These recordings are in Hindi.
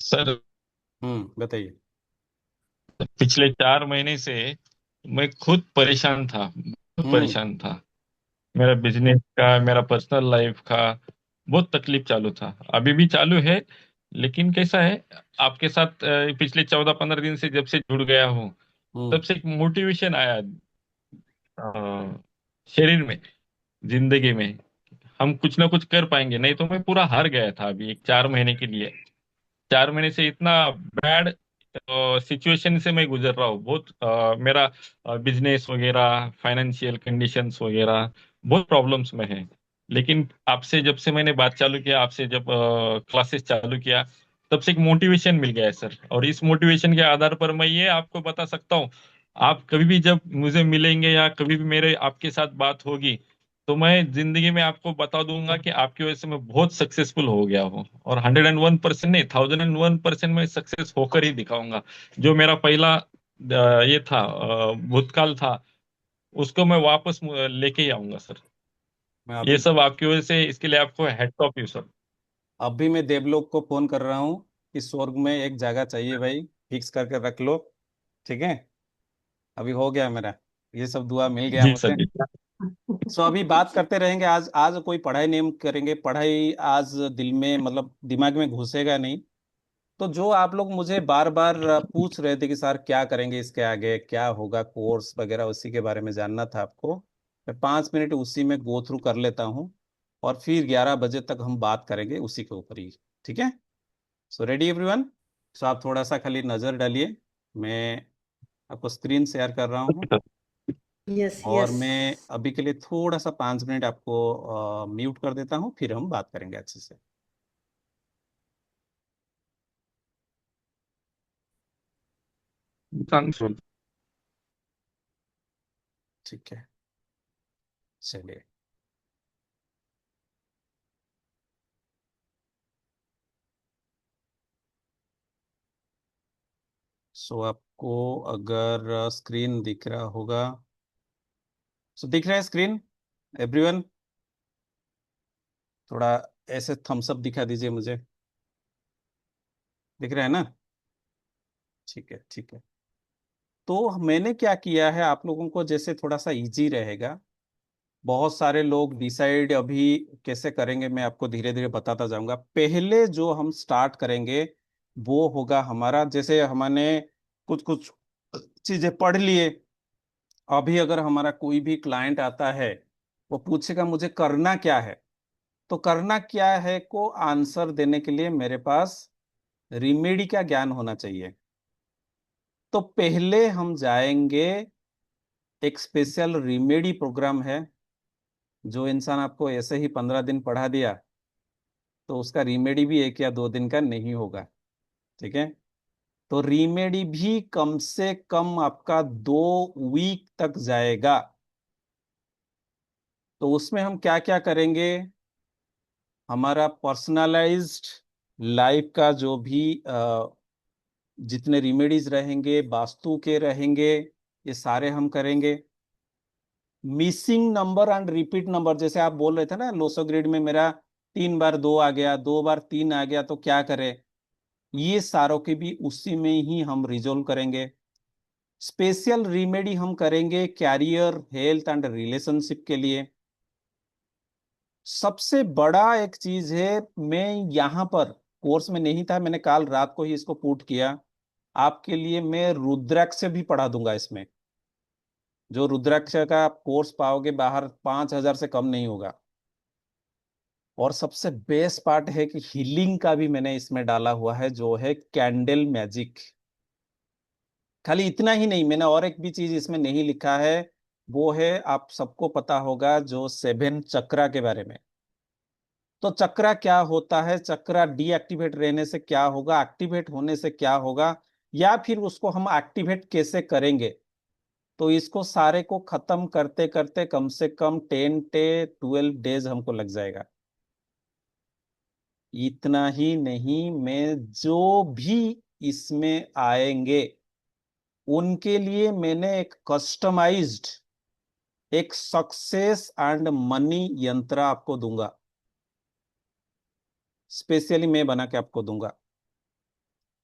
सर, बताइए। पिछले 4 महीने से मैं खुद परेशान था, बहुत हम्म। परेशान था। मेरा बिजनेस का, मेरा पर्सनल लाइफ का बहुत तकलीफ चालू था, अभी भी चालू है। लेकिन कैसा है, आपके साथ पिछले 14-15 दिन से जब से जुड़ गया हूँ, हम्म। तब से एक मोटिवेशन आया शरीर में, जिंदगी में। हम कुछ ना कुछ कर पाएंगे, नहीं तो मैं पूरा हार गया था अभी एक 4 महीने के लिए। 4 महीने से इतना बैड सिचुएशन से मैं गुजर रहा हूँ, बहुत मेरा बिजनेस वगैरह, फाइनेंशियल कंडीशंस वगैरह बहुत प्रॉब्लम्स में है। लेकिन आपसे जब से मैंने बात चालू किया, आपसे जब क्लासेस चालू किया, तब से एक मोटिवेशन मिल गया है सर। और इस मोटिवेशन के आधार पर मैं ये आपको बता सकता हूँ, आप कभी भी जब मुझे मिलेंगे या कभी भी मेरे आपके साथ बात होगी, तो मैं जिंदगी में आपको बता दूंगा कि आपकी वजह से मैं बहुत सक्सेसफुल हो गया हूँ। और 101% नहीं, 1001% मैं सक्सेस होकर ही दिखाऊंगा। जो मेरा पहला ये था, भूतकाल था, उसको मैं वापस लेके ही आऊंगा सर। मैं ये अभी सब आपकी वजह से, इसके लिए आपको हैट्स ऑफ यू सर। अभी मैं देवलोक को फोन कर रहा हूँ कि स्वर्ग में एक जगह चाहिए भाई, फिक्स करके रख लो। ठीक है। अभी हो गया मेरा, ये सब दुआ मिल गया जी सर मुझे। जी। सो अभी बात करते रहेंगे। आज आज कोई पढ़ाई नहीं करेंगे, पढ़ाई आज दिल में मतलब दिमाग में घुसेगा नहीं। तो जो आप लोग मुझे बार बार पूछ रहे थे कि सर क्या करेंगे, इसके आगे क्या होगा, कोर्स वगैरह, उसी के बारे में जानना था आपको। मैं 5 मिनट उसी में गो थ्रू कर लेता हूँ, और फिर 11 बजे तक हम बात करेंगे उसी के ऊपर ही। ठीक है। So ready everyone. सो आप थोड़ा सा खाली नज़र डालिए। मैं आपको स्क्रीन शेयर कर रहा हूँ, यस और यस। मैं अभी के लिए थोड़ा सा 5 मिनट आपको म्यूट कर देता हूँ, फिर हम बात करेंगे अच्छे से। Thanks sir. ठीक है, चलिए। सो आपको अगर स्क्रीन दिख रहा होगा, सो दिख रहा है स्क्रीन एवरीवन? थोड़ा ऐसे थम्स अप दिखा दीजिए मुझे। दिख रहा है ना? ठीक है, ठीक है। तो मैंने क्या किया है आप लोगों को, जैसे थोड़ा सा इजी रहेगा। बहुत सारे लोग डिसाइड अभी कैसे करेंगे, मैं आपको धीरे धीरे बताता जाऊंगा। पहले जो हम स्टार्ट करेंगे वो होगा हमारा, जैसे हमने कुछ कुछ चीजें पढ़ लिए। अभी अगर हमारा कोई भी क्लाइंट आता है, वो पूछेगा मुझे करना क्या है, तो करना क्या है को आंसर देने के लिए मेरे पास रिमेडी का ज्ञान होना चाहिए। तो पहले हम जाएंगे, एक स्पेशल रिमेडी प्रोग्राम है। जो इंसान आपको ऐसे ही 15 दिन पढ़ा दिया, तो उसका रिमेडी भी 1 या 2 दिन का नहीं होगा। ठीक है। तो रिमेडी भी कम से कम आपका 2 वीक तक जाएगा। तो उसमें हम क्या क्या करेंगे, हमारा पर्सनालाइज्ड लाइफ का जो भी जितने रेमेडीज रहेंगे, वास्तु के रहेंगे, ये सारे हम करेंगे। Missing number and repeat number, जैसे आप बोल रहे थे ना, लोसो ग्रिड में मेरा 3 बार 2 आ गया, 2 बार 3 आ गया, तो क्या करें, ये सारों के भी उसी में ही हम रिजोल्व करेंगे। स्पेशल रिमेडी हम करेंगे कैरियर, हेल्थ एंड रिलेशनशिप के लिए। सबसे बड़ा एक चीज है, मैं यहाँ पर कोर्स में नहीं था, मैंने कल रात को ही इसको पुट किया आपके लिए। मैं रुद्राक्ष भी पढ़ा दूंगा इसमें। जो रुद्राक्ष का आप कोर्स पाओगे बाहर, 5,000 से कम नहीं होगा। और सबसे बेस्ट पार्ट है कि हीलिंग का भी मैंने इसमें डाला हुआ है, जो है कैंडल मैजिक। खाली इतना ही नहीं, मैंने और एक भी चीज इसमें नहीं लिखा है। वो है, आप सबको पता होगा जो 7 चक्रा के बारे में। तो चक्रा क्या होता है, चक्रा डीएक्टिवेट रहने से क्या होगा, एक्टिवेट होने से क्या होगा, या फिर उसको हम एक्टिवेट कैसे करेंगे। तो इसको सारे को खत्म करते करते कम से कम 10 से 12 डेज हमको लग जाएगा। इतना ही नहीं, मैं जो भी इसमें आएंगे उनके लिए मैंने एक कस्टमाइज्ड, एक सक्सेस एंड मनी यंत्र आपको दूंगा। स्पेशली मैं बना के आपको दूंगा।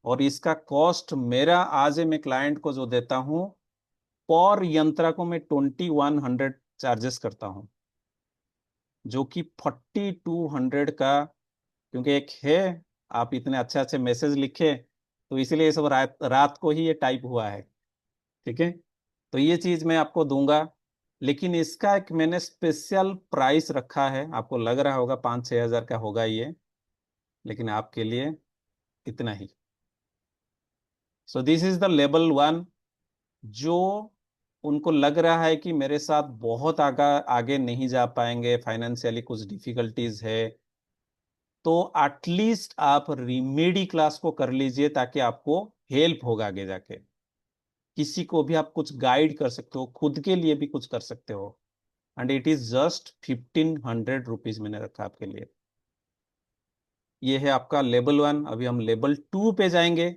और इसका कॉस्ट मेरा आज मैं क्लाइंट को जो देता हूँ, पर यंत्र को मैं 2100 चार्जेस करता हूँ, जो कि 4200 का, क्योंकि एक है, आप इतने अच्छे अच्छे मैसेज लिखे, तो इसीलिए ये सब रात रात को ही ये टाइप हुआ है। ठीक है, तो ये चीज मैं आपको दूंगा, लेकिन इसका एक मैंने स्पेशल प्राइस रखा है। आपको लग रहा होगा 5-6 हजार का होगा ये, लेकिन आपके लिए इतना ही। So this is the level one. जो उनको लग रहा है कि मेरे साथ बहुत आगे आगे नहीं जा पाएंगे, फाइनेंशियली कुछ डिफिकल्टीज है, तो एटलीस्ट आप रिमेडी क्लास को कर लीजिए, ताकि आपको हेल्प होगा आगे जाके। किसी को भी आप कुछ गाइड कर सकते हो, खुद के लिए भी कुछ कर सकते हो। And it is just 1500 rupees मैंने रखा आपके लिए। ये है आपका लेवल वन। अभी हम लेवल टू पे जाएंगे।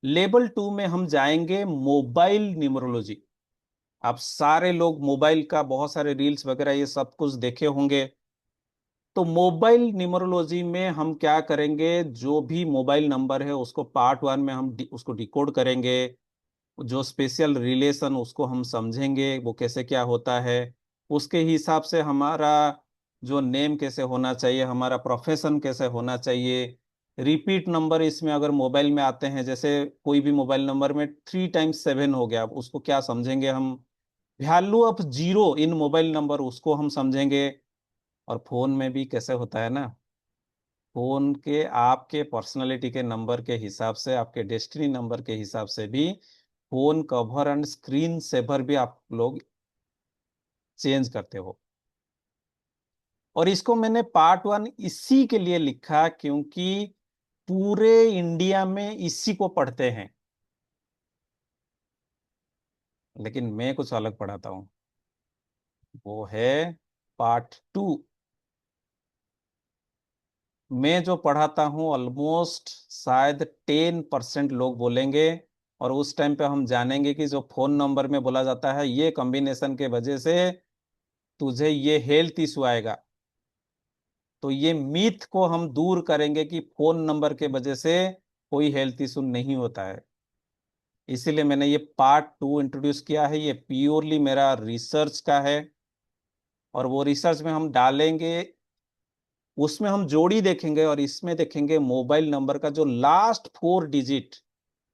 लेवल टू में हम जाएंगे मोबाइल न्यूमरोलॉजी। आप सारे लोग मोबाइल का बहुत सारे रील्स वगैरह ये सब कुछ देखे होंगे। तो मोबाइल न्यूमरोलॉजी में हम क्या करेंगे, जो भी मोबाइल नंबर है उसको पार्ट वन में हम उसको डिकोड करेंगे। जो स्पेशल रिलेशन उसको हम समझेंगे, वो कैसे क्या होता है। उसके हिसाब से हमारा जो नेम कैसे होना चाहिए, हमारा प्रोफेशन कैसे होना चाहिए। रिपीट नंबर इसमें अगर मोबाइल में आते हैं, जैसे कोई भी मोबाइल नंबर में 3 टाइम्स 7 हो गया, अब उसको क्या समझेंगे हम। Value of zero in mobile number उसको हम समझेंगे। और फोन में भी कैसे होता है ना, फोन के आपके पर्सनालिटी के नंबर के हिसाब से, आपके डेस्टिनी नंबर के हिसाब से भी phone cover and screen saver भी आप लोग चेंज करते हो। और इसको मैंने पार्ट वन इसी के लिए लिखा, क्योंकि पूरे इंडिया में इसी को पढ़ते हैं, लेकिन मैं कुछ अलग पढ़ाता हूँ। वो है पार्ट टू। मैं जो पढ़ाता हूँ ऑलमोस्ट शायद 10% लोग बोलेंगे। और उस टाइम पे हम जानेंगे कि जो फोन नंबर में बोला जाता है ये कॉम्बिनेशन के वजह से तुझे ये हेल्थ इशू आएगा, तो ये मिथ को हम दूर करेंगे कि फोन नंबर के वजह से कोई हेल्थ इशू नहीं होता है। इसीलिए मैंने ये पार्ट टू इंट्रोड्यूस किया है। ये प्योरली मेरा रिसर्च का है। और वो रिसर्च में हम डालेंगे, उसमें हम जोड़ी देखेंगे और इसमें देखेंगे मोबाइल नंबर का जो लास्ट 4 डिजिट,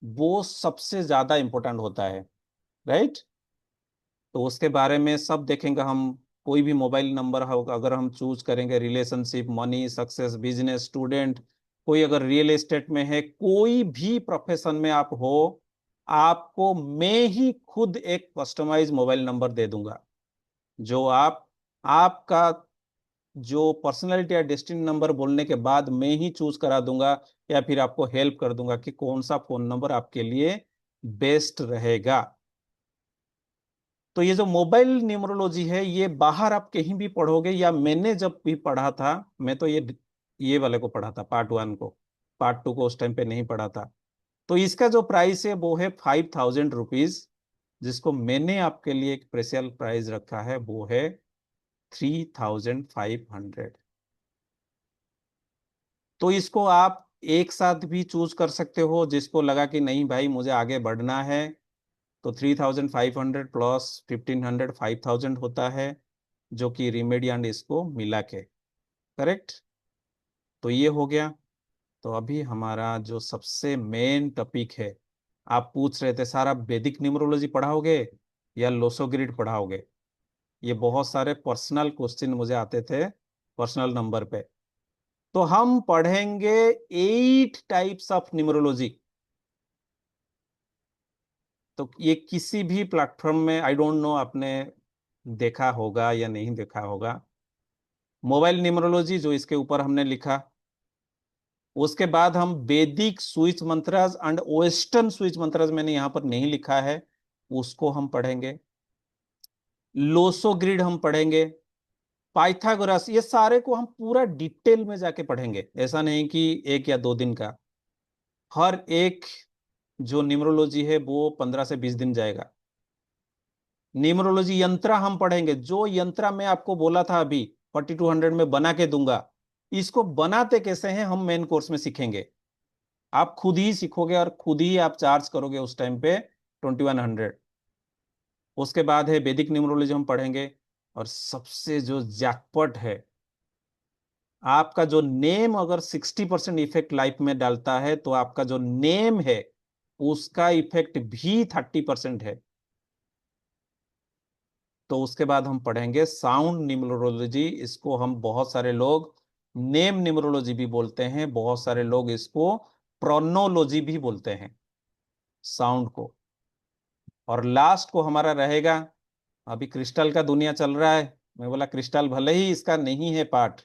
वो सबसे ज्यादा इंपॉर्टेंट होता है। राइट। तो उसके बारे में सब देखेंगे हम। कोई भी मोबाइल नंबर होगा, अगर हम चूज करेंगे relationship, money, success, business, student, कोई अगर रियल एस्टेट में है, कोई भी प्रोफेशन में आप हो, आपको मैं ही खुद एक कस्टमाइज मोबाइल नंबर दे दूंगा, जो आपका जो पर्सनैलिटी या डेस्टिनी नंबर बोलने के बाद मैं ही चूज करा दूंगा, या फिर आपको हेल्प कर दूंगा कि कौन सा फोन नंबर आपके लिए बेस्ट रहेगा। तो ये जो मोबाइल न्यूमरोलॉजी है, ये बाहर आप कहीं भी पढ़ोगे, या मैंने जब भी पढ़ा था, मैं तो ये वाले को पढ़ा था, पार्ट वन को। पार्ट टू को उस टाइम पे नहीं पढ़ा था। तो इसका जो प्राइस है वो है 5000 रुपीज। जिसको मैंने आपके लिए एक स्पेशल प्राइस रखा है, वो है 3500। तो इसको आप एक साथ भी चूज कर सकते हो, जिसको लगा कि नहीं भाई मुझे आगे बढ़ना है, तो 3500 प्लस 1500, 5000 होता है, जो कि रिमेडियंट इसको मिला के। करेक्ट। तो ये हो गया। तो अभी हमारा जो सबसे मेन टॉपिक है, आप पूछ रहे थे सर आप वैदिक न्यूमरोलॉजी पढ़ाओगे या लोसोग्रिड पढ़ाओगे। ये बहुत सारे पर्सनल क्वेश्चन मुझे आते थे पर्सनल नंबर पे। तो हम पढ़ेंगे 8 टाइप्स ऑफ न्यूमरोलॉजी। तो ये किसी भी प्लेटफॉर्म में, आई डोंट नो आपने देखा होगा या नहीं देखा होगा, मोबाइल न्यूमरोलॉजी जो इसके ऊपर हमने लिखा। उसके बाद हम वैदिक स्विच मंत्रज एंड वेस्टर्न स्विच मंत्रज, मैंने यहां पर नहीं लिखा है, उसको हम पढ़ेंगे। लोसो ग्रिड हम पढ़ेंगे। पाइथागोरस, ये सारे को हम पूरा डिटेल में जाके पढ़ेंगे। ऐसा नहीं कि 1 या 2 दिन का, हर एक जो न्यूमरोलॉजी है वो 15 से 20 दिन जाएगा। न्यूमरोलॉजी यंत्रा हम पढ़ेंगे, जो यंत्रा मैं आपको बोला था अभी 4200 में बना के दूंगा, इसको बनाते कैसे हैं हम मेन कोर्स में सीखेंगे। आप खुद ही सीखोगे और खुद ही आप चार्ज करोगे उस टाइम पे 2100। उसके बाद है वैदिक न्यूमरोलॉजी हम पढ़ेंगे। और सबसे जो जैकपॉट है, आपका जो नेम अगर 60% इफेक्ट लाइफ में डालता है, तो आपका जो नेम है उसका इफेक्ट भी 30% है। तो उसके बाद हम पढ़ेंगे साउंड न्यूमरोलॉजी। इसको हम बहुत सारे लोग नेम न्यूमरोलॉजी भी बोलते हैं, बहुत सारे लोग इसको प्रोनोलॉजी भी बोलते हैं, साउंड को। और लास्ट को हमारा रहेगा, अभी क्रिस्टल का दुनिया चल रहा है, मैं बोला क्रिस्टल भले ही इसका नहीं है पार्ट,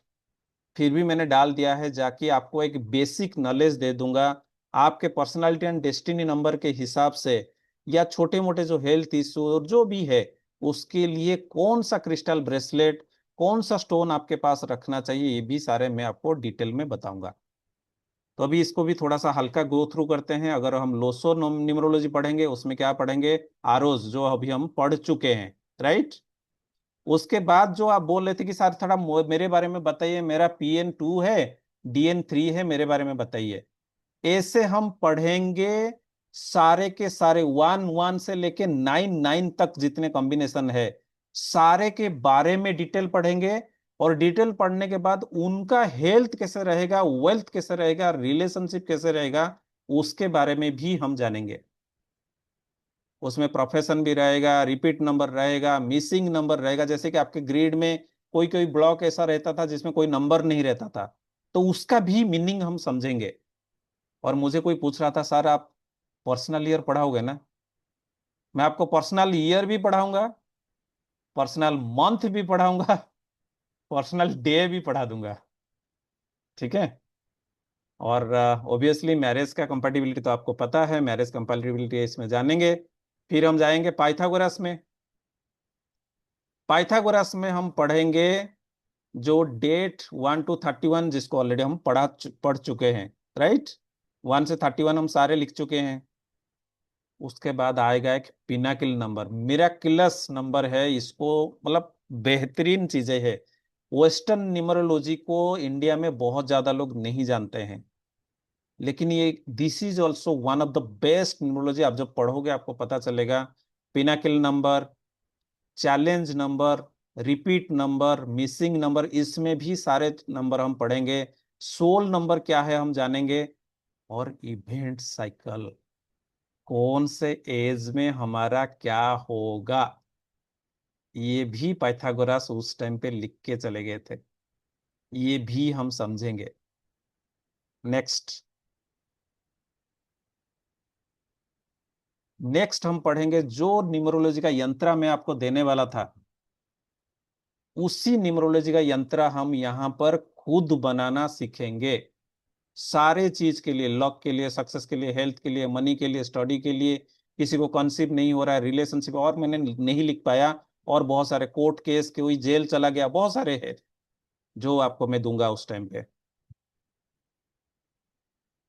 फिर भी मैंने डाल दिया है जाके आपको एक बेसिक नॉलेज दे दूंगा। आपके पर्सनालिटी एंड डेस्टिनी नंबर के हिसाब से, या छोटे मोटे जो हेल्थ इश्यू और जो भी है, उसके लिए कौन सा क्रिस्टल ब्रेसलेट, कौन सा स्टोन आपके पास रखना चाहिए, ये भी सारे मैं आपको डिटेल में बताऊंगा। तो अभी इसको भी थोड़ा सा हल्का गो थ्रू करते हैं। अगर हम लोसो न्यूमरोलॉजी पढ़ेंगे, उसमें क्या पढ़ेंगे, आरोज, जो अभी हम पढ़ चुके हैं, राइट। उसके बाद जो आप बोल रहे थे कि सर थोड़ा मेरे बारे में बताइए, मेरा PN2 है, DN3 है, मेरे बारे में बताइए। ऐसे हम पढ़ेंगे सारे के सारे 1 1 से लेके 9 9 तक जितने कॉम्बिनेशन है, सारे के बारे में डिटेल पढ़ेंगे। और डिटेल पढ़ने के बाद उनका हेल्थ कैसे रहेगा, वेल्थ कैसे रहेगा, रिलेशनशिप कैसे रहेगा, उसके बारे में भी हम जानेंगे। उसमें प्रोफेशन भी रहेगा, रिपीट नंबर रहेगा, मिसिंग नंबर रहेगा। जैसे कि आपके ग्रिड में कोई कोई ब्लॉक ऐसा रहता था जिसमें कोई नंबर नहीं रहता था, तो उसका भी मीनिंग हम समझेंगे। और मुझे कोई पूछ रहा था सर आप पर्सनल ईयर पढ़ाओगे ना, मैं आपको पर्सनल ईयर भी पढ़ाऊंगा, पर्सनल मंथ भी पढ़ाऊंगा, पर्सनल डे भी पढ़ा दूंगा। ठीक है। और ऑब्वियसली मैरिज का कंपैटिबिलिटी तो आपको पता है, मैरिज कंपैटिबिलिटी इसमें जानेंगे। फिर हम जाएंगे पाइथागोरस में। पाइथागोरस में हम पढ़ेंगे जो डेट 1 to 31, जिसको ऑलरेडी हम पढ़ चुके हैं, राइट। 1 से 31 हम सारे लिख चुके हैं। उसके बाद आएगा एक पिनाकिल नंबर, मिराकिलस नंबर है इसको, मतलब बेहतरीन चीजें है। वेस्टर्न न्यूमरोलॉजी को इंडिया में बहुत ज्यादा लोग नहीं जानते हैं, लेकिन ये this is also one of the best numerology. आप जब पढ़ोगे आपको पता चलेगा। Pinnacle number, challenge number, repeat number, missing number, इसमें भी सारे नंबर हम पढ़ेंगे। सोल नंबर क्या है हम जानेंगे। और इवेंट साइकिल, कौन से एज में हमारा क्या होगा, ये भी पाइथागोरस उस टाइम पे लिख के चले गए थे, ये भी हम समझेंगे। नेक्स्ट, नेक्स्ट हम पढ़ेंगे जो न्यूमरोलॉजी का यंत्र मैं आपको देने वाला था, उसी न्यूमरोलॉजी का यंत्र हम यहाँ पर खुद बनाना सीखेंगे। सारे चीज के लिए, लक के लिए, सक्सेस के लिए, हेल्थ के लिए, मनी के लिए, स्टडी के लिए, किसी को कंसीव नहीं हो रहा है, रिलेशनशिप, और मैंने नहीं लिख पाया, और बहुत सारे कोर्ट केस, कोई जेल चला गया, बहुत सारे हैं जो आपको मैं दूंगा उस टाइम पे।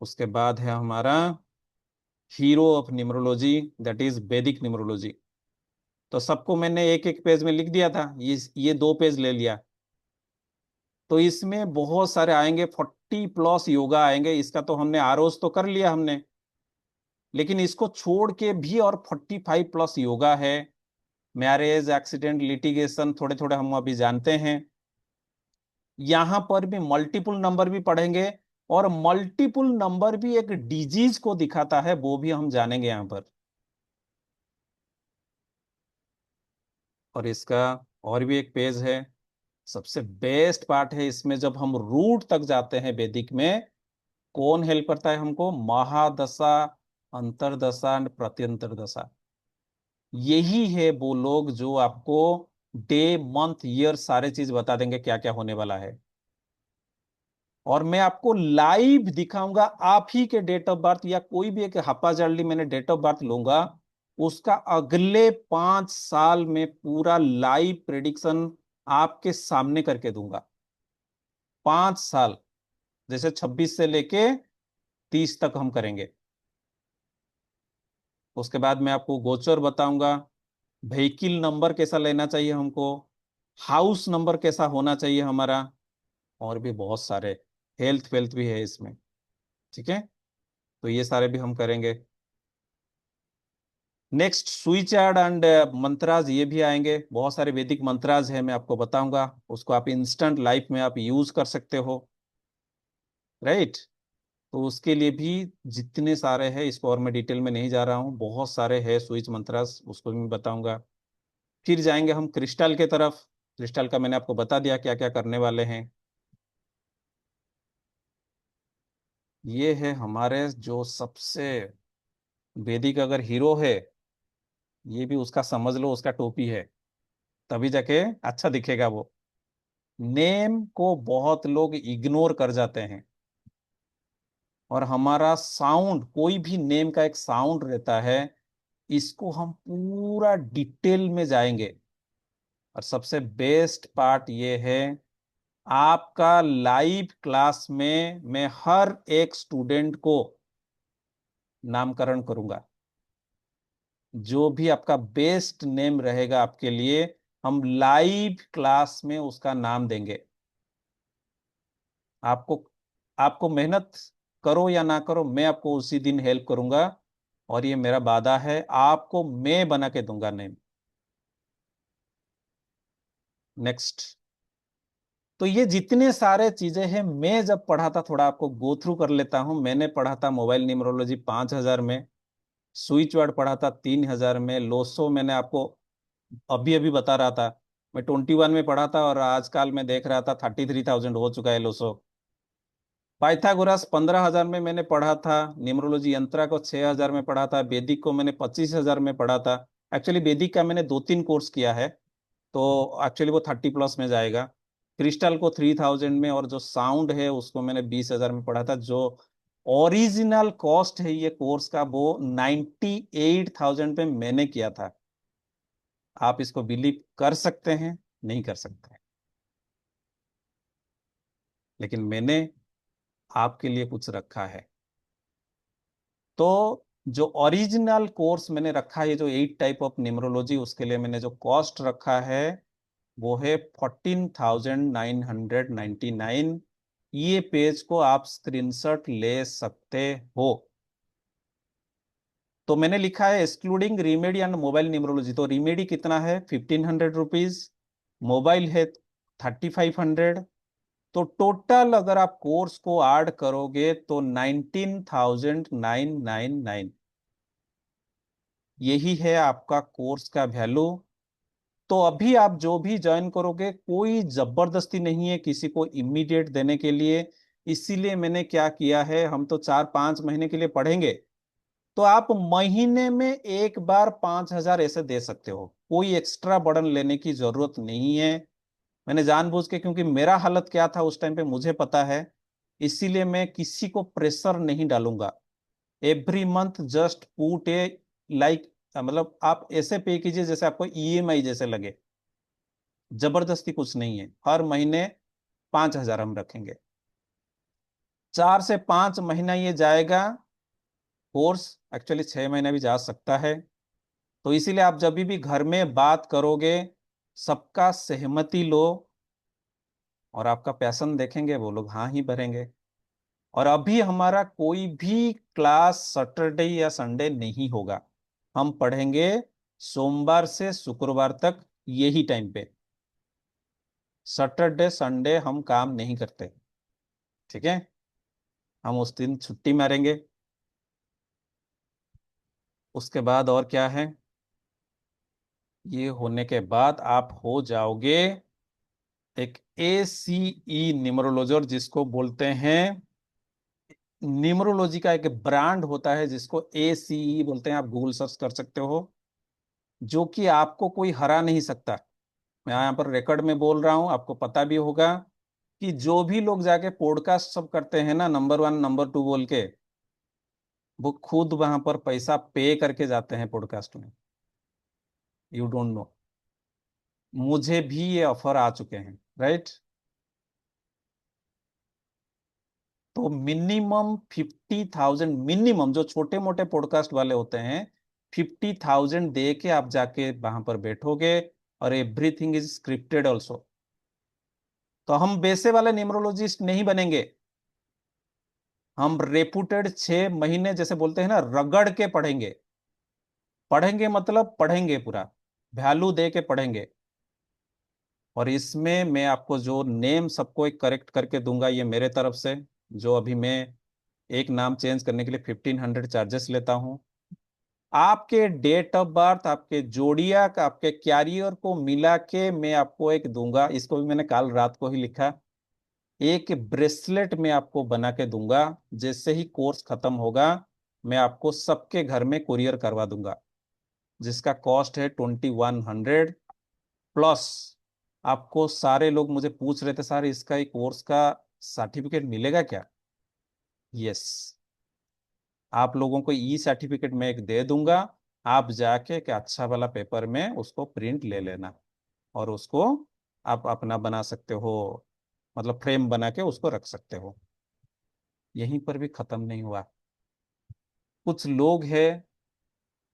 उसके बाद है हमारा hero of numerology, that is वैदिक न्यूमरोलॉजी। तो सबको मैंने एक एक पेज में लिख दिया था, ये 2 पेज ले लिया। तो इसमें बहुत सारे आएंगे, 40+ योगा आएंगे। इसका तो हमने आरोज तो कर लिया हमने, लेकिन इसको छोड़ के भी और 45+ योगा है। मैरिज, एक्सीडेंट, लिटिगेशन, थोड़े थोड़े हम अभी जानते हैं। यहां पर भी मल्टीपुल नंबर भी पढ़ेंगे, और मल्टीपुल नंबर भी एक डिजीज को दिखाता है, वो भी हम जानेंगे यहां पर। और इसका और भी एक पेज है, सबसे बेस्ट पार्ट है इसमें, जब हम रूट तक जाते हैं वैदिक में, कौन हेल्प करता है हमको, महादशा, अंतरदशा एंड प्रत्यंतर दशा। यही है वो लोग जो आपको डे, मंथ, ईयर सारे चीज बता देंगे क्या क्या होने वाला है। और मैं आपको लाइव दिखाऊंगा, आप ही के डेट ऑफ बर्थ, या कोई भी एक हापाजार्ली मैंने डेट ऑफ बर्थ लूंगा, उसका अगले 5 साल में पूरा लाइव प्रेडिक्शन आपके सामने करके दूंगा। 5 साल, जैसे 26 से लेके 30 तक हम करेंगे। उसके बाद मैं आपको गोचर बताऊंगा, व्हीकिल नंबर कैसा लेना चाहिए हमको, हाउस नंबर कैसा होना चाहिए हमारा, और भी बहुत सारे, हेल्थ वेल्थ भी है इसमें। ठीक है। तो ये सारे भी हम करेंगे। नेक्स्ट स्विच यार्ड एंड मंत्राज, ये भी आएंगे। बहुत सारे वैदिक मंत्राज है, मैं आपको बताऊंगा। उसको आप इंस्टेंट लाइफ में आप यूज कर सकते हो, राइट। तो उसके लिए भी जितने सारे हैं, इसको और मैं डिटेल में नहीं जा रहा हूँ, बहुत सारे हैं स्विच मंत्रास, उसको भी मैं बताऊंगा। फिर जाएंगे हम क्रिस्टल के तरफ। क्रिस्टल का मैंने आपको बता दिया क्या क्या करने वाले हैं। ये है हमारे जो सबसे वैदिक अगर हीरो है, ये भी उसका समझ लो, उसका टोपी है, तभी जाके अच्छा दिखेगा वो। नेम को बहुत लोग इग्नोर कर जाते हैं, और हमारा साउंड, कोई भी नेम का एक साउंड रहता है, इसको हम पूरा डिटेल में जाएंगे। और सबसे बेस्ट पार्ट ये है, आपका लाइव क्लास में मैं हर एक स्टूडेंट को नामकरण करूंगा। जो भी आपका बेस्ट नेम रहेगा आपके लिए, हम लाइव क्लास में उसका नाम देंगे। आपको आपको मेहनत करो या ना करो, मैं आपको उसी दिन हेल्प करूंगा। और ये मेरा वादा है, आपको मैं बना के दूंगा नेम। नेक्स्ट। तो ये जितने सारे चीजें हैं, मैं जब पढ़ा था, थोड़ा आपको गो थ्रू कर लेता हूं। मैंने पढ़ा था मोबाइल न्यूमरोलॉजी 5,000 में, स्विच वर्ड पढ़ा था 3,000 में, लोसो मैंने आपको अभी अभी बता रहा था, मैं 21 में पढ़ा था, और आजकल मैं देख रहा था 33,000 हो चुका है लोसो। पाइथागोरस 15,000 में मैंने पढ़ा था, न्यूमरोलॉजी यंत्रा को 6,000 में पढ़ा था, वैदिक को मैंने 25,000 में पढ़ा था। एक्चुअली वैदिक का मैंने 2-3 कोर्स किया है, तो एक्चुअली वो 30+ में जाएगा। क्रिस्टल को 3,000 में, और जो साउंड है उसको मैंने 20,000 में पढ़ा था। जो ओरिजिनल कॉस्ट है ये कोर्स का, वो 98,000 पे मैंने किया था। आप इसको बिलीव कर सकते हैं, नहीं कर सकते, लेकिन मैंने आपके लिए कुछ रखा है। तो जो ओरिजिनल कोर्स मैंने रखा है, जो 8 टाइप ऑफ न्यूमरोलॉजी, उसके लिए मैंने जो कॉस्ट रखा है वो है 14,999। ये पेज को आप स्क्रीनशॉट ले सकते हो। तो मैंने लिखा है एक्सक्लूडिंग रीमेडी एंड मोबाइल न्यूमरोलॉजी। तो रीमेडी कितना है? 1,500 रुपीज। मोबाइल है 3,500। तो टोटल अगर आप कोर्स को ऐड करोगे तो 19,999। यही है आपका कोर्स का वैल्यू। तो अभी आप जो भी ज्वाइन करोगे, कोई जबरदस्ती नहीं है किसी को इमीडिएट देने के लिए। इसीलिए मैंने क्या किया है, हम तो 4-5 महीने के लिए पढ़ेंगे, तो आप महीने में एक बार 5,000 ऐसे दे सकते हो। कोई एक्स्ट्रा बर्डन लेने की जरूरत नहीं है। मैंने जानबूझ के, क्योंकि मेरा हालत क्या था उस टाइम पे मुझे पता है, इसीलिए मैं किसी को प्रेशर नहीं डालूंगा। एवरी मंथ जस्ट पुट ए, लाइक, मतलब आप ऐसे पे कीजिए जैसे आपको ईएमआई जैसे लगे। जबरदस्ती कुछ नहीं है। हर महीने 5,000 हम रखेंगे। 4 से 5 महीना ये जाएगा कोर्स। एक्चुअली 6 महीना भी जा सकता है। तो इसीलिए आप जब भी घर में बात करोगे, सबका सहमति लो, और आपका पैशन देखेंगे, वो लोग हाँ ही भरेंगे। और अभी हमारा कोई भी क्लास सैटरडे या संडे नहीं होगा। हम पढ़ेंगे सोमवार से शुक्रवार तक, यही टाइम पे। सैटरडे संडे हम काम नहीं करते, ठीक है। हम उस दिन छुट्टी मारेंगे। उसके बाद और क्या है, ये होने के बाद आप हो जाओगे एक ACE न्यूमरोलॉजर, जिसको बोलते हैं, न्यूमरोलॉजी का एक ब्रांड होता है जिसको ACE बोलते हैं। आप गूगल सर्च कर सकते हो। जो कि आपको कोई हरा नहीं सकता। मैं यहाँ पर रिकॉर्ड में बोल रहा हूँ, आपको पता भी होगा कि जो भी लोग जाके पॉडकास्ट सब करते हैं ना, नंबर 1 नंबर 2 बोल के, वो खुद वहां पर पैसा पे करके जाते हैं पॉडकास्ट में। You don't know. मुझे भी ये ऑफर आ चुके हैं, राइट। तो मिनिमम 50,000, मिनिमम जो छोटे मोटे पॉडकास्ट वाले होते हैं, 50,000 दे के आप जाके वहां पर बैठोगे। और एवरीथिंग इज स्क्रिप्टेड ऑल्सो। तो हम वैसे वाले न्यूमरोलॉजिस्ट नहीं बनेंगे। हम रेपुटेड 6 महीने जैसे बोलते हैं ना, रगड़ के पढ़ेंगे। पढ़ेंगे मतलब पढ़ेंगे पूरा, वैल्यू दे के पढ़ेंगे। और इसमें मैं आपको जो नेम सबको एक करेक्ट करके दूंगा, ये मेरे तरफ से। जो अभी मैं एक नाम चेंज करने के लिए 1500 चार्जेस लेता हूँ। आपके डेट ऑफ बर्थ, आपके जोडियाक, आपके कैरियर को मिला के मैं आपको एक दूंगा। इसको भी मैंने कल रात को ही लिखा। एक ब्रेसलेट मैं आपको बना के दूंगा। जैसे ही कोर्स खत्म होगा, मैं आपको सबके घर में कुरियर करवा दूंगा, जिसका कॉस्ट है 2100 प्लस। आपको सारे लोग मुझे पूछ रहे थे, सर इसका एक कोर्स का सर्टिफिकेट मिलेगा क्या? यस, आप लोगों को ई सर्टिफिकेट मैं एक दे दूंगा। आप जाके एक अच्छा वाला पेपर में उसको प्रिंट ले लेना, और उसको आप अपना बना सकते हो, मतलब फ्रेम बना के उसको रख सकते हो। यहीं पर भी खत्म नहीं हुआ। कुछ लोग हैं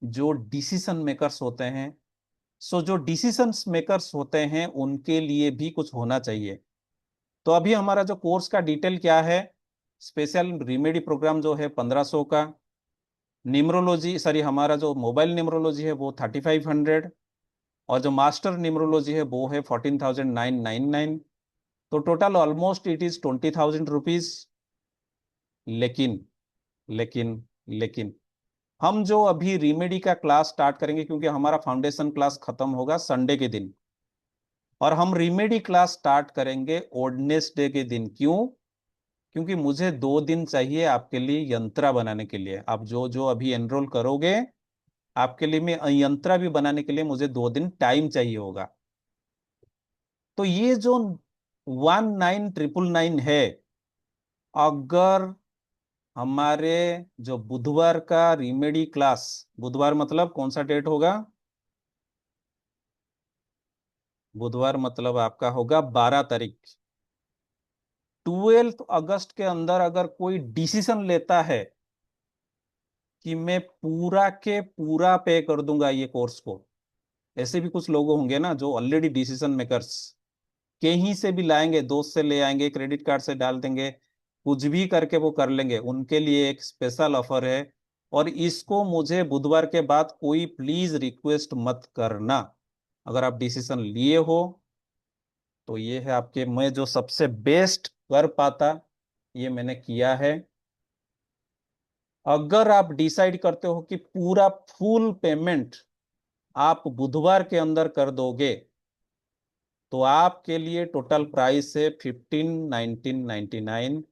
जो डिसीजन मेकर्स होते हैं। सो जो डिसीजन मेकर्स होते हैं उनके लिए भी कुछ होना चाहिए। तो अभी हमारा जो कोर्स का डिटेल क्या है, स्पेशल रिमेडी प्रोग्राम जो है 1500 का। निम्रोलॉजी, सॉरी, हमारा जो मोबाइल निम्रोलॉजी है वो 3500। और जो मास्टर निम्रोलॉजी है वो है 14,999। तो total almost it is 20,000 rupees. लेकिन लेकिन लेकिन हम जो अभी रिमेडी का क्लास स्टार्ट करेंगे, क्योंकि हमारा फाउंडेशन क्लास खत्म होगा संडे के दिन, और हम रिमेडी क्लास स्टार्ट करेंगे ओडनेसडे के दिन। क्यों? क्योंकि मुझे 2 दिन चाहिए आपके लिए यंत्रा बनाने के लिए। आप जो जो अभी एनरोल करोगे, आपके लिए मैं यंत्रा भी बनाने के लिए मुझे 2 दिन टाइम चाहिए होगा। तो ये जो 19,999 है, अगर हमारे जो बुधवार का रिमेडी क्लास, बुधवार मतलब कौन सा डेट होगा? बुधवार मतलब आपका होगा 12 तारीख। 12 अगस्त के अंदर अगर कोई डिसीजन लेता है कि मैं पूरा के पूरा पे कर दूंगा ये कोर्स को, ऐसे भी कुछ लोग होंगे ना जो ऑलरेडी डिसीजन मेकर्स, कहीं से भी लाएंगे, दोस्त से ले आएंगे, क्रेडिट कार्ड से डाल देंगे, कुछ भी करके वो कर लेंगे। उनके लिए एक स्पेशल ऑफर है। और इसको मुझे बुधवार के बाद कोई प्लीज रिक्वेस्ट मत करना। अगर आप डिसीजन लिए हो तो ये है आपके, मैं जो सबसे बेस्ट कर पाता ये मैंने किया है। अगर आप डिसाइड करते हो कि पूरा फुल पेमेंट आप बुधवार के अंदर कर दोगे, तो आपके लिए टोटल प्राइस है 15,999।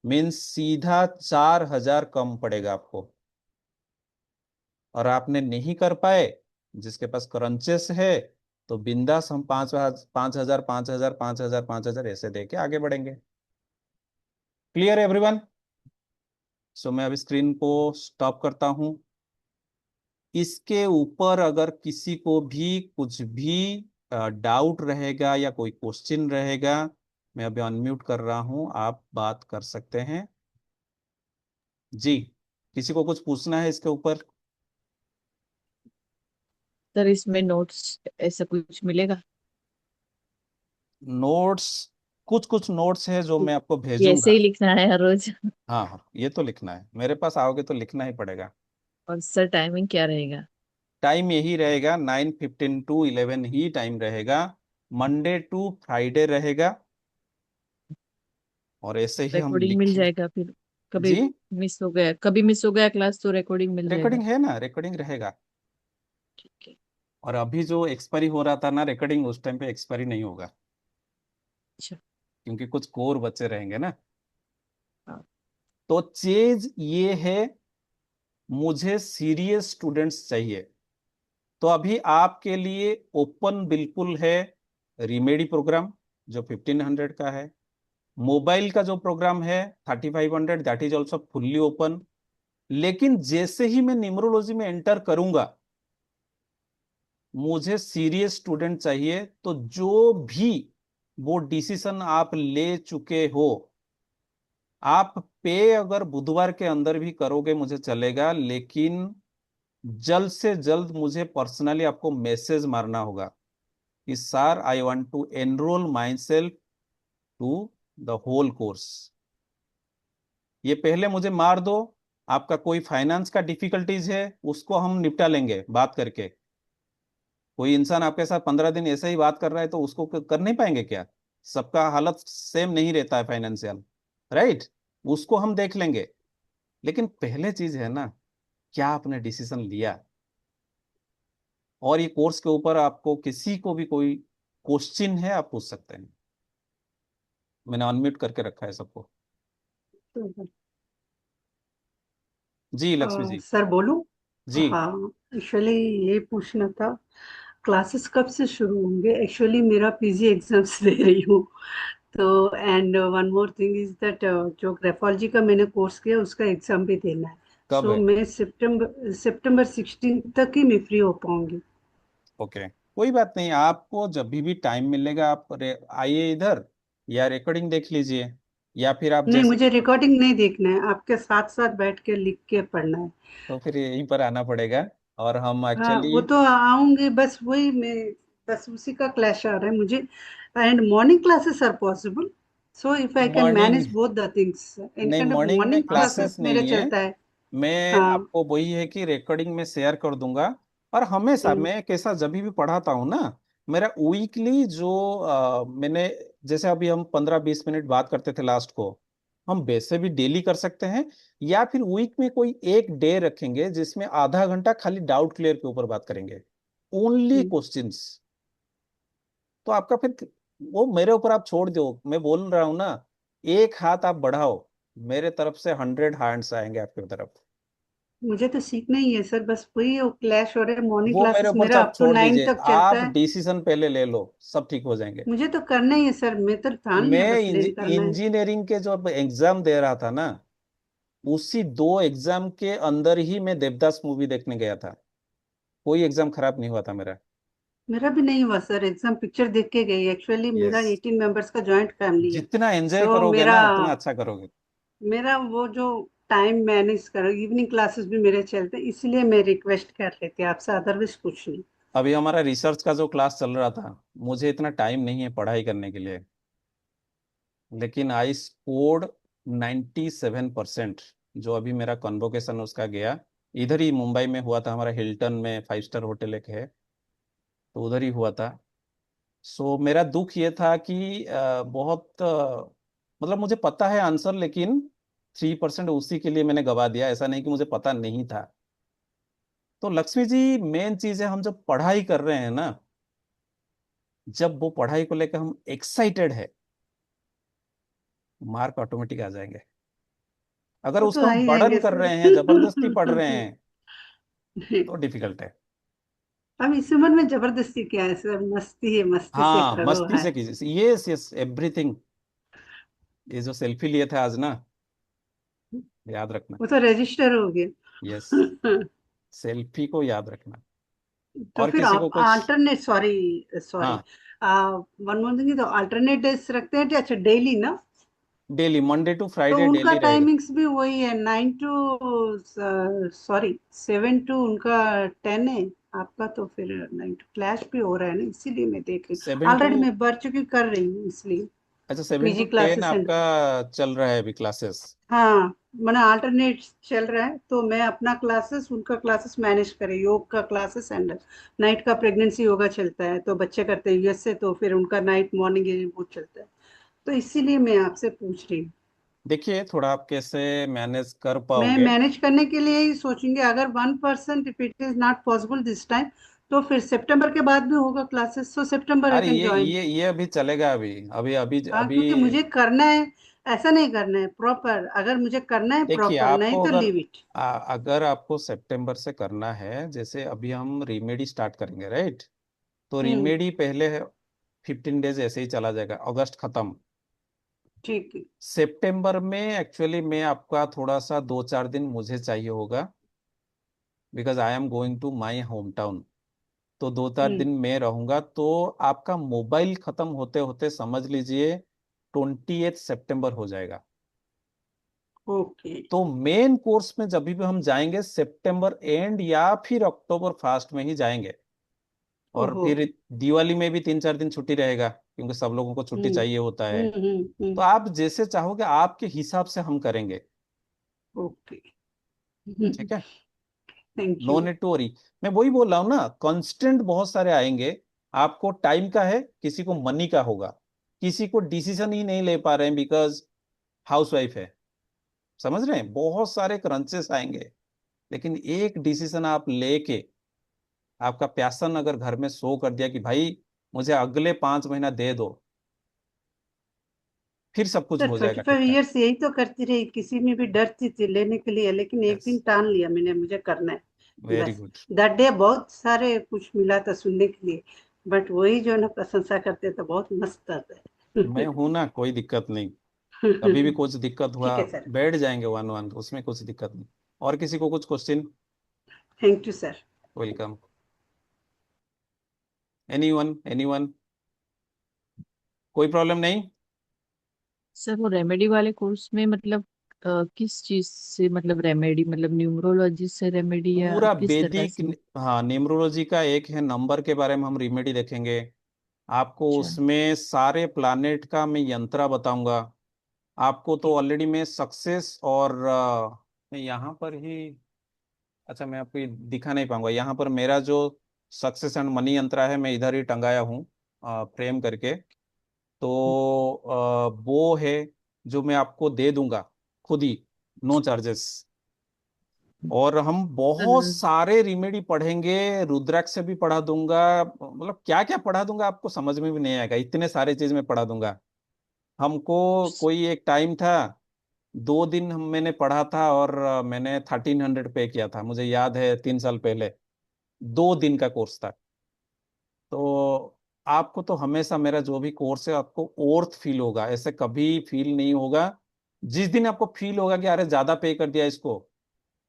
मीन्स सीधा 4,000 कम पड़ेगा आपको। और आपने नहीं कर पाए, जिसके पास क्रंचेस है, तो बिंदास हम 5,000 5,000 5,000 5,000 ऐसे दे के आगे बढ़ेंगे। Clear everyone? सो मैं अभी स्क्रीन को स्टॉप करता हूं। इसके ऊपर अगर किसी को भी कुछ भी डाउट रहेगा या कोई क्वेश्चन रहेगा, मैं अभी अनम्यूट कर रहा हूं, आप बात कर सकते हैं। जी, किसी को कुछ पूछना है इसके ऊपर? सर इसमें नोट्स ऐसा कुछ मिलेगा? नोट्स, कुछ कुछ नोट्स है जो मैं आपको ये ऐसे भेजूंगा। ही लिखना है हर रोज? हाँ हाँ, ये तो लिखना है, मेरे पास आओगे तो लिखना ही पड़ेगा। और सर टाइमिंग क्या रहेगा? टाइम यही रहेगा, 9:15 to 11 ही टाइम रहेगा। मंडे टू फ्राइडे रहेगा। और ऐसे ही हम रिकॉर्डिंग मिल लिखें। जाएगा फिर? कभी जी, मिस हो गया, कभी मिस हो गया क्लास तो रिकॉर्डिंग मिल जाएगा? रिकॉर्डिंग है ना, रिकॉर्डिंग रहेगा। ठीक है। और अभी जो एक्सपायरी हो रहा था ना रिकॉर्डिंग, उस टाइम पे एक्सपायरी नहीं होगा, अच्छा। क्योंकि कुछ कोर बचे रहेंगे ना। हाँ। तो चीज ये है, मुझे सीरियस स्टूडेंट्स चाहिए। तो अभी आपके लिए ओपन बिल्कुल है रिमेडी प्रोग्राम, जो 1500 का है। मोबाइल का जो प्रोग्राम है 3500, that is also fully open. लेकिन जैसे ही मैं न्यूमरोलॉजी में एंटर करूंगा, मुझे सीरियस स्टूडेंट चाहिए। तो जो भी वो डिसीजन आप ले चुके हो, आप पे अगर बुधवार के अंदर भी करोगे मुझे चलेगा, लेकिन जल्द से जल्द मुझे पर्सनली आपको मैसेज मारना होगा कि sir I want to enrol myself to the whole course. ये पहले मुझे मार दो। आपका कोई फाइनेंस का डिफिकल्टीज है उसको हम निपटा लेंगे बात करके। कोई इंसान आपके साथ 15 दिन ऐसे ही बात कर रहा है तो उसको कर नहीं पाएंगे क्या? सबका हालत सेम नहीं रहता है फाइनेंशियल, राइट? उसको हम देख लेंगे। लेकिन पहले चीज है ना, क्या आपने डिसीजन लिया? और ये कोर्स के ऊपर आपको किसी को भी कोई क्वेश्चन है आप पूछ सकते हैं। मैंने अनम्यूट करके रखा है सबको। तो जी लक्ष्मी जी। सर बोलूं? जी। हाँ, एक्चुअली ये पूछना था, क्लासेस कब से शुरू होंगे? एक्चुअली मेरा पीजी एग्जाम्स दे रही हूँ। तो and one more thing is that जो ग्राफोलॉजी का मैंने कोर्स किया उसका एग्जाम भी देना है। कब सो है? मैं सितंबर 16 तक ही मैं फ्री हो पाऊंगी। ओके, कोई बात नहीं, आपको जब भी टाइम मिलेगा आप आइए इधर, या रिकॉर्डिंग देख लीजिए, या फिर आप नहीं, जैसे। मुझे रिकॉर्डिंग नहीं देखना है, आपके साथ साथ बैठ के लिख के पढ़ना है। तो फिर यहीं पर आना पड़ेगा। और हम हाँ, एक्चुअली वो तो आऊंगी, बस वही मैं, बस उसी का क्लैश आ रहा है मुझे। And morning classes are possible, so if I can morning, manage both the things in नहीं काइंड ऑफ मॉर्निंग में मॉर्निंग क्लासेस क्लासेस मेरे नहीं है। चलता है। मैं हाँ। आपको वही है कि रिकॉर्डिंग में शेयर कर दूंगा। और हमेशा हम्म, मैं कैसा जब भी पढ़ाता हूँ ना, मेरा वीकली जो मैंने, जैसे अभी हम 15-20 मिनट बात करते थे लास्ट को, हम वैसे भी डेली कर सकते हैं। या फिर वीक में कोई एक डे रखेंगे जिसमें आधा घंटा खाली डाउट क्लियर के ऊपर बात करेंगे, ओनली हम्म। क्वेश्चंस। तो आपका फिर वो मेरे ऊपर आप छोड़ दो, मैं बोल रहा हूँ ना, एक हाथ आप बढ़ाओ, मेरे तरफ से 100 हैंड्स आएंगे आपकी तरफ। मुझे तो सीखना ही है सर, बस वही वो क्लैश हो रहा है। मॉर्निंग वो मेरे क्लासेस ऊपर से मेरा आप अप टू छोड़ 9 दीजिए, तक चलता आप है। डिसीजन पहले ले लो, सब ठीक हो जाएंगे। मुझे तो करना ही है सर, मैं तो ठान लिया, मैं बस ले करना है। इंजीनियरिंग के जो एग्जाम दे रहा था ना, उसी 2 एग्जाम के अंदर ही मैं देवदास मूवी देखने गया था। कोई एग्जाम खराब नहीं हुआ था मेरा। मेरा भी नहीं हुआ सर, एग्जाम पिक्चर देख के गई। एक्चुअली मेरा यस। 18 मेंबर्स का जॉइंट फैमिली है। जितना एंजॉय सो करोगे मेरा ना उतना अच्छा करोगे। मेरा वो जो टाइम मैनेज करो, इवनिंग क्लासेस भी मेरे चलते हैं, इसलिए मैं रिक्वेस्ट कर लेती हूँ आपसे, अदरवाइज कुछ नहीं। अभी हमारा रिसर्च का जो क्लास चल रहा था, मुझे इतना टाइम नहीं है पढ़ाई करने के लिए, लेकिन आई स्कोर्ड 97%। जो अभी मेरा कन्वोकेशन उसका गया, इधर ही मुंबई में हुआ था, हमारा हिल्टन में 5 स्टार होटल एक है, तो उधर ही हुआ था। सो मेरा दुख ये था कि बहुत मतलब मुझे पता है आंसर, लेकिन 3% उसी के लिए मैंने गवा दिया, ऐसा नहीं कि मुझे पता नहीं था। तो लक्ष्मी जी, मेन चीज है हम जब पढ़ाई कर रहे हैं ना, जब वो पढ़ाई को लेकर हम एक्साइटेड है, मार्क ऑटोमेटिक आ जाएंगे। अगर वो तो उसको आ हम ही बर्डन जाएंगे कर सर। रहे हैं, जबरदस्ती पढ़ रहे हैं, तो डिफिकल्ट है। अब इस उम्र में जबरदस्ती क्या है सर, मस्ती है, मस्ती से हाँ करो मस्ती है। से कीजिए, यस यस एवरीथिंग। ये जो सेल्फी लिए थे आज ना, याद रखना। वो तो रजिस्टर हो यस, गया। सेल्फी को याद रखना। तो और फिर किसी को आप कुछ। अल्टरनेट, सॉरी सॉरी, हाँ, वन मोर थिंग, तो अल्टरनेट डेज रखते हैं, अच्छा डेली ना? डेली मंडे टू तो फ्राइडे उनका डेली रहेगा। टाइमिंग्स भी वही है, 9 to, सॉरी 7 to उनका 10 है। आपका तो फिर 9 to क्लैश भी हो रहा है ना, इसीलिए मैं देख रही हूँ, 7 to, ऑलरेडी मैं भर चुकी कर रही हूँ इसलिए। अच्छा 7 to पीजी 10 क्लासेस एंड, आपका चल रहा है अभी क्लासेस। हाँ, मैंने अल्टरनेट चल रहा है, तो मैं अपना क्लासेस उनका क्लासेस मैनेज करे, योग का क्लासेस एंड नाइट का प्रेगनेंसी योगा चलता है, तो बच्चे करते हैं यूएस से, तो फिर उनका नाइट मॉर्निंग वो चलता है। तो इसीलिए मैं आपसे पूछ रही हूँ। देखिए थोड़ा आप कैसे मैनेज कर मैं पाओगे। मैनेज करने के लिए ही सोचूंगी, अगर 1% if it is not possible this time, तो फिर सितंबर के बाद भी होगा क्लासेस, सो सितंबर आई अरे कैन ये ज्वाइन। ये ये अभी चलेगा, अभी अभी अभी हाँ, अभी। क्योंकि मुझे करना है, ऐसा नहीं करना है प्रॉपर, अगर मुझे करना है देखिए प्रॉपर, नहीं आपको तो अगर लीव इट। अगर आपको सितंबर से करना है, जैसे अभी हम रीमेडी स्टार्ट करेंगे, राइट? तो हम्म। रीमेडी पहले 15 डेज ऐसे ही चला जाएगा, अगस्त खत्म। ठीक है। सितंबर में एक्चुअली मैं आपका थोड़ा सा 2-4 दिन मुझे चाहिए होगा, because I am going to my home town. तो 2-4 दिन हम्म। मैं रहूंगा, तो आपका मोबाइल खत्म होते होते समझ लीजिए 28 सितंबर हो जाएगा। ओके। तो मेन कोर्स में जब भी हम जाएंगे सितंबर एंड या फिर अक्टूबर फास्ट में ही जाएंगे। और ओहो। फिर दिवाली में भी 3-4 दिन छुट्टी रहेगा, क्योंकि सब लोगों को छुट्टी हम्म। चाहिए होता है। हम्म। हम्म। तो आप जैसे चाहोगे आपके हिसाब से हम करेंगे। ओके। ठीक है, thank no you. Need to worry. मैं वही बोल रहा हूँ ना, कांस्टेंट बहुत सारे आएंगे। आपको टाइम का है, किसी को मनी का होगा, किसी को डिसीजन ही नहीं ले पा रहे हैं बिकॉज हाउसवाइफ है। समझ रहे हैं, बहुत सारे क्रंचेस आएंगे। लेकिन एक डिसीजन आप लेके, आपका पैशन अगर घर में शो कर दिया कि भाई मुझे अगले 5 महीना दे दो, फिर सब कुछ सर हो ट्वेंटी जाएगा फाइव ठीक ठाक। ईयर्स यही तो करती रही, किसी में भी डरती थी लेने के लिए, लेकिन एक यस, दिन ठान लिया मैंने, मुझे करना है। वेरी बस गुड। दैट डे बहुत सारे कुछ मिला था सुनने के लिए, बट वही जो है ना प्रशंसा करते तो बहुत मस्त आता मैं है। हूं ना, कोई दिक्कत नहीं। कभी भी कुछ दिक्कत हुआ ठीक है सर। बैठ जाएंगे वन वन, उसमें कुछ दिक्कत नहीं। और किसी को कुछ question? Thank you sir. Welcome. Anyone, anyone? कोई प्रॉब्लम नहीं? सर वो रेमेडी वाले कोर्स में मतलब किस चीज से, मतलब रेमेडी मतलब न्यूमरोलॉजी से रेमेडी या पूरा किस तरह वैदिक। से? हाँ, न्यूमरोलॉजी का एक है, नंबर के बारे में हम रेमेडी देखेंगे। आपको अच्छा। उसमें सारे प्लानेट का मैं यंत्रा बताऊंगा। आपको तो ठीक। ऑलरेडी मैं सक्सेस और मैं यहाँ पर ही, अच्छा मैं आपको ये दिखा नहीं पाऊंगा। यहाँ पर मेरा जो सक्सेस एंड मनी यंत्रा है, मैं इधर ही टंगाया हूँ फ्रेम करके। तो वो है जो मैं आपको दे दूंगा खुद ही, नो चार्जेस। और हम बहुत सर सारे रिमेडी पढ़ेंगे, रुद्राक्ष से भी पढ़ा दूंगा। मतलब क्या क्या पढ़ा दूंगा आपको समझ में भी नहीं आएगा, इतने सारे चीज मैं पढ़ा दूंगा। हमको कोई एक टाइम था, 2 दिन मैंने पढ़ा था और मैंने 1300 पे किया था, मुझे याद है 3 साल पहले। 2 दिन का कोर्स था। तो आपको तो हमेशा मेरा जो भी कोर्स है आपको ओर्थ फील होगा, ऐसे कभी फील नहीं होगा। जिस दिन आपको फील होगा कि अरे ज्यादा पे कर दिया इसको,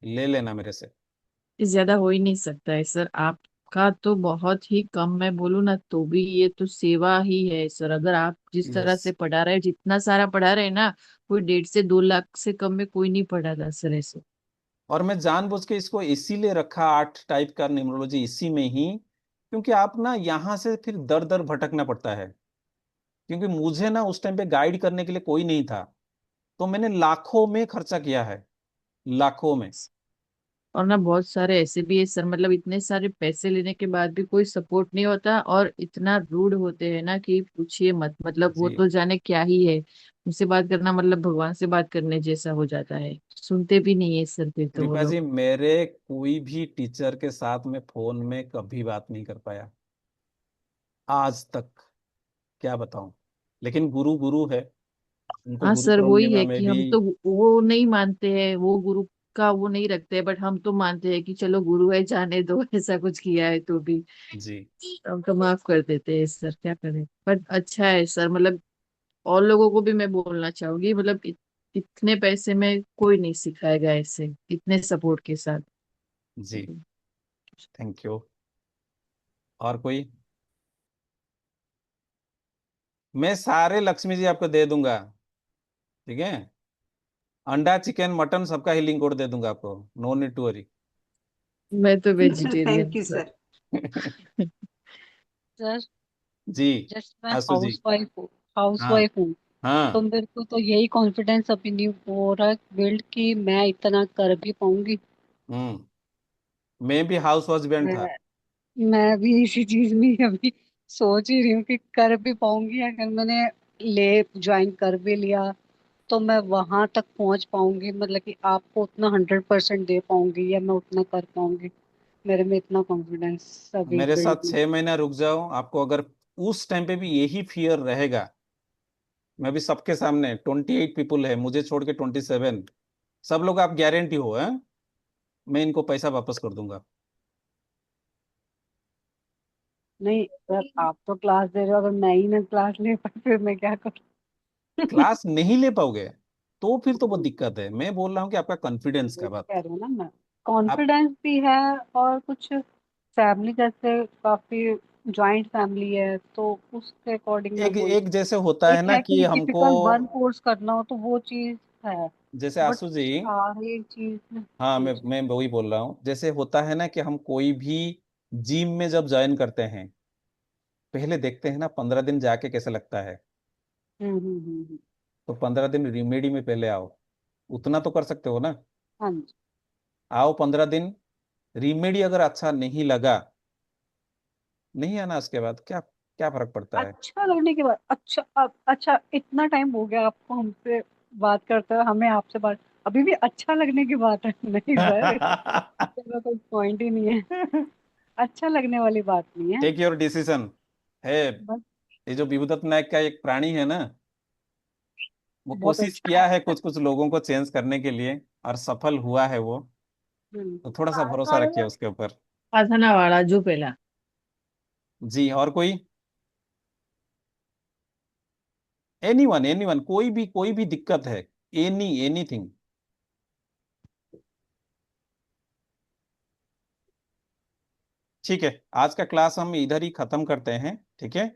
ले लेना मेरे से। ज्यादा हो ही नहीं सकता है सर, आपका तो बहुत ही कम, मैं बोलूँ ना तो भी ये तो सेवा ही है सर। अगर आप जिस तरह यस। से पढ़ा रहे हैं, जितना सारा पढ़ा रहे हैं ना, कोई 1.5 से 2 लाख से कम में कोई नहीं पढ़ा था सर ऐसे। और मैं जानबूझ के इसको इसीलिए रखा 8 टाइप का न्यूमरोलॉजी इसी में ही, क्योंकि आप ना यहाँ से फिर दर दर भटकना पड़ता है। क्योंकि मुझे ना उस टाइम पे गाइड करने के लिए कोई नहीं था, तो मैंने लाखों में खर्चा किया है, लाखों में। और ना बहुत सारे ऐसे भी है सर, मतलब इतने सारे पैसे लेने के बाद भी कोई सपोर्ट नहीं होता, और इतना रूड होते हैं ना कि पूछिए मत। मतलब वो जी तो जाने क्या ही है, उनसे बात करना मतलब भगवान से बात करने जैसा हो जाता है। सुनते भी नहीं है सर फिर तो वो कृपा लोग। जी, मेरे कोई भी टीचर के साथ में फोन में कभी बात नहीं कर पाया आज तक, क्या बताऊं। लेकिन गुरु गुरु है, उनको हाँ गुरु सर वही पूर्णिमा है में कि भी। हम तो वो नहीं मानते हैं, वो गुरु का वो नहीं रखते हैं, बट हम तो मानते हैं कि चलो गुरु है जाने दो, ऐसा कुछ किया है तो भी जी हम तो माफ कर देते हैं सर, क्या करें। बट अच्छा है सर, मतलब और लोगों को भी मैं बोलना चाहूंगी, मतलब इतने पैसे में कोई नहीं सिखाएगा ऐसे, इतने सपोर्ट के साथ। जी, थैंक यू। और कोई? मैं सारे लक्ष्मी जी आपको दे दूंगा, ठीक है। अंडा चिकन मटन सबका ही लिंक कोड दे दूंगा आपको, नो नीड टू वरी। मैं तो vegetarian thank you sir. Sir. Sir ji just मैं आसू जी। हाँ हाउस वाइफ हूँ। तो हाँ। मेरे को तो यही कॉन्फिडेंस अभी नहीं हो रहा बिल्ड कि मैं इतना कर भी पाऊंगी। हम्म। मैं भी हाउस हस्बैंड था। मैं मैं भी इसी चीज में अभी सोच ही रही हूँ कि कर भी पाऊंगी। अगर मैंने ले ज्वाइन कर भी लिया तो मैं वहां तक पहुंच पाऊंगी, मतलब कि आपको उतना 100% दे पाऊंगी, या मैं उतना कर पाऊंगी। मेरे में इतना कॉन्फिडेंस अभी मेरे बिल्ड साथ नहीं। 6 महीना रुक जाओ, आपको अगर उस टाइम पे भी यही फियर रहेगा, मैं भी सबके सामने 28 पीपुल है मुझे छोड़ के 27, सब लोग आप गारंटी हो है, मैं इनको पैसा वापस कर दूंगा। नहीं सर, आप तो क्लास दे रहे हो, अगर मैं ही ना क्लास ले पाई फिर मैं क्या करूँ। क्लास नहीं ले पाओगे तो फिर तो बहुत दिक्कत है। मैं बोल रहा हूँ कि आपका कॉन्फिडेंस का वही बात। कह रही हूँ ना मैं, आप कॉन्फिडेंस भी है। और कुछ फैमिली जैसे काफी जॉइंट फैमिली है, तो उसके अकॉर्डिंग मैं एक बोल एक रही हूँ। जैसे होता है एक ना है कि कि हमको, टिपिकल वन कोर्स करना हो तो वो चीज है, जैसे बट आसू जी, सारी चीज हाँ जी जी। मैं वही बोल रहा हूँ। जैसे होता है ना कि हम कोई भी जिम में जब ज्वाइन करते हैं, पहले देखते हैं ना 15 दिन जाके कैसे लगता है। हम्म। तो 15 दिन रिमेडी में पहले आओ, उतना तो कर सकते हो ना। हाँ जी। आओ 15 दिन, रीमेडी अगर अच्छा नहीं लगा, नहीं आना, उसके बाद क्या क्या फर्क पड़ता है? अच्छा लगने के बाद, अच्छा अब अच्छा इतना टाइम हो गया आपको हमसे बात करते हुए, हमें आपसे बात, अभी भी अच्छा लगने की बात है? नहीं सर, इसका कोई पॉइंट ही नहीं है, अच्छा लगने वाली बात नहीं है। टेक योर डिसीजन है। बस ये जो विभुदत्त नायक का एक प्राणी है ना, वो बहुत कोशिश अच्छा किया है। है कुछ कुछ लोगों को चेंज करने के लिए, और सफल हुआ है वो। हम्म। तो थोड़ा सा भरोसा रखिए उसके ऊपर। प्रार्थनावाड़ा जो पहला। जी, और कोई? एनीवन, एनीवन, कोई भी दिक्कत है? एनीथिंग? ठीक है, आज का क्लास हम इधर ही खत्म करते हैं, ठीक है।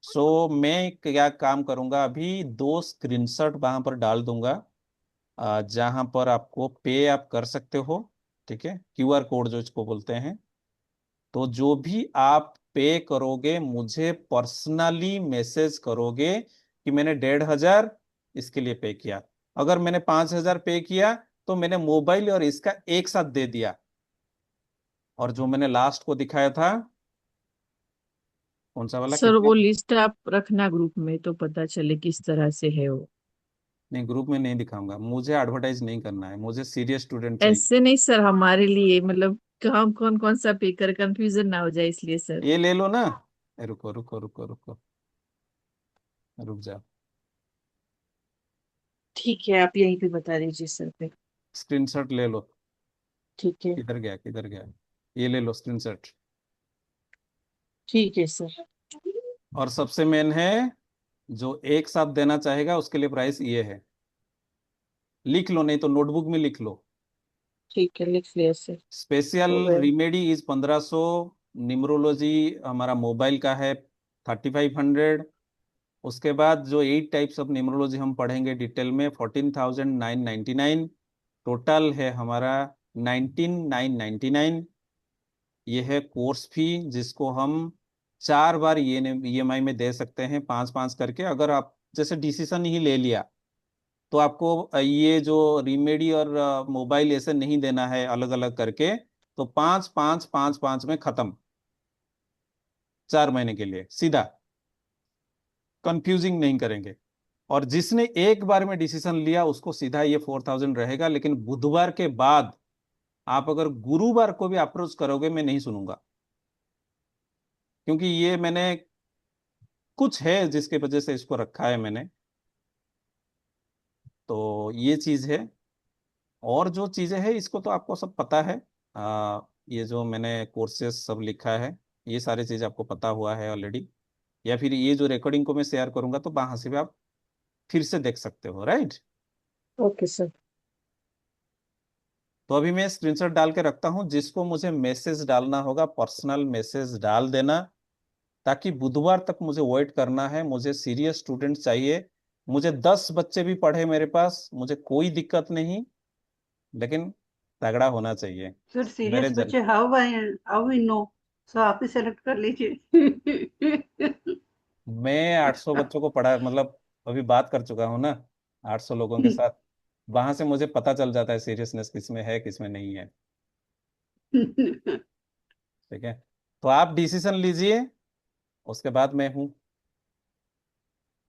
सो मैं क्या काम करूंगा, अभी 2 स्क्रीनशॉट वहां पर डाल दूंगा, जहां पर आपको पे आप कर सकते हो, ठीक है, क्यूआर कोड जो इसको बोलते हैं। तो जो भी आप पे करोगे, मुझे पर्सनली मैसेज करोगे कि मैंने 1,500 इसके लिए पे किया। अगर मैंने 5,000 पे किया, तो मैंने मोबाइल और इसका एक साथ दे दिया। और जो मैंने लास्ट को दिखाया था, कौन सा वाला, सर कितने? वो लिस्ट आप रखना ग्रुप में तो पता चले किस तरह से है वो। नहीं, ग्रुप में नहीं दिखाऊंगा, मुझे एडवर्टाइज नहीं करना है, मुझे सीरियस स्टूडेंट चाहिए। ऐसे नहीं सर, हमारे लिए मतलब काम कौन कौन सा पे कर, कंफ्यूजन ना हो जाए इसलिए सर। ये ले लो ना। रुको रुको रुको रुको, रुक जाओ। ठीक है, आप यहीं पे बता दीजिए सर पे। स्क्रीनशॉट ले लो। ठीक है। किधर गया, किधर गया? ये ले लो स्क्रीनशॉट। ठीक है सर। और सबसे मेन है, जो एक साथ देना चाहेगा उसके लिए प्राइस ये है। लिख लो, नहीं तो नोटबुक में लिख लो। ठीक है, लिख लिया सर। स्पेशल हो गया। Remedy is 1,500। न्यूमरोलॉजी हमारा मोबाइल का है 3,500। उसके बाद जो 8 टाइप्स ऑफ न्यूमरोलॉजी हम पढ़ेंगे डिटेल में, 14,999। टोटल है हमारा 19,999। ये है कोर्स फी, जिसको हम 4 बार ईएमआई में दे सकते हैं, 5-5 करके। अगर आप जैसे डिसीजन ही ले लिया, तो आपको ये जो रीमेडी और मोबाइल ऐसे नहीं देना है अलग अलग करके। तो 5-5-5-5 में खत्म, 4 महीने के लिए सीधा, कंफ्यूजिंग नहीं करेंगे। और जिसने एक बार में डिसीजन लिया, उसको सीधा ये 4,000 रहेगा। लेकिन बुधवार के बाद आप अगर गुरुवार को भी अप्रोच करोगे, मैं नहीं सुनूंगा, क्योंकि ये मैंने कुछ है जिसके वजह से इसको रखा है मैंने। तो ये चीज है। और जो चीजें हैं इसको तो आपको सब पता है। ये जो मैंने कोर्सेस सब लिखा है, ये सारी चीज आपको पता हुआ है ऑलरेडी। या फिर ये जो रिकॉर्डिंग को मैं शेयर करूंगा, तो वहां से भी आप फिर से देख सकते हो, राइट। Okay sir. तो अभी मैं स्क्रीनशॉट डाल के रखता हूँ, जिसको मुझे मैसेज डालना होगा, पर्सनल मैसेज डाल देना। ताकि बुधवार तक मुझे वेट करना है, मुझे सीरियस स्टूडेंट चाहिए। मुझे 10 बच्चे भी पढ़े मेरे पास, मुझे कोई दिक्कत नहीं, लेकिन तगड़ा होना चाहिए सर मेरे सीरियस जन। बच्चे हाउ वी नो? सो आप ही सेलेक्ट कर लीजिए। मैं 800 बच्चों को पढ़ा, मतलब अभी बात कर चुका हूँ ना 800 लोगों के साथ। वहां से मुझे पता चल जाता है सीरियसनेस किसमें है, किसमें नहीं है। ठीक है, तो आप डिसीजन लीजिए, उसके बाद मैं हूँ।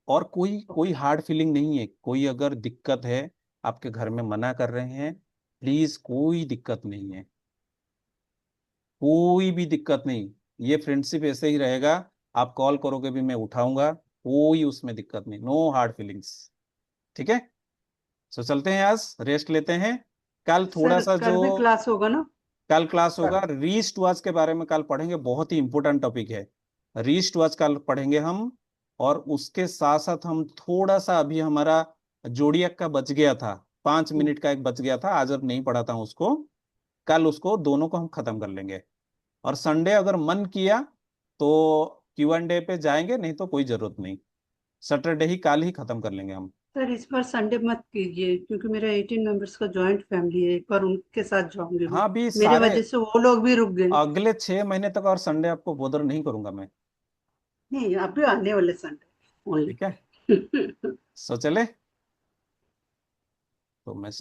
और कोई कोई हार्ड फीलिंग नहीं है, कोई अगर दिक्कत है, आपके घर में मना कर रहे हैं, प्लीज, कोई दिक्कत नहीं है, कोई भी दिक्कत नहीं। ये फ्रेंडशिप ऐसे ही रहेगा। आप कॉल करोगे भी मैं उठाऊंगा, कोई उसमें दिक्कत नहीं, नो हार्ड फीलिंग्स। ठीक है, सो चलते हैं, आज रेस्ट लेते हैं। कल थोड़ा सर सा जो, कल भी क्लास होगा ना? कल क्लास होगा, कल। रीस्ट वॉच के बारे में कल पढ़ेंगे, बहुत ही इंपॉर्टेंट टॉपिक है। रीस्ट वॉच कल पढ़ेंगे हम। और उसके साथ साथ हम थोड़ा सा, अभी हमारा जोडियक का बच गया था, 5 मिनट का एक बच गया था, आज अब नहीं पढ़ाता हूँ उसको। कल उसको दोनों को हम खत्म कर लेंगे। और संडे अगर मन किया तो Q&A पे जाएंगे, नहीं तो कोई जरूरत नहीं, सैटरडे ही, कल ही खत्म कर लेंगे हम। सर इस बार संडे मत कीजिए, क्योंकि मेरा 18 मेंबर्स का जॉइंट फैमिली है, एक बार उनके साथ जाऊंगी मैं। हाँ, अभी मेरे सारे वजह से वो लोग भी रुक गए। अगले 6 महीने तक और संडे आपको बोदर नहीं करूंगा मैं। नहीं, अभी आने वाले संडे ठीक है, ओनली। सो चले। तो मैं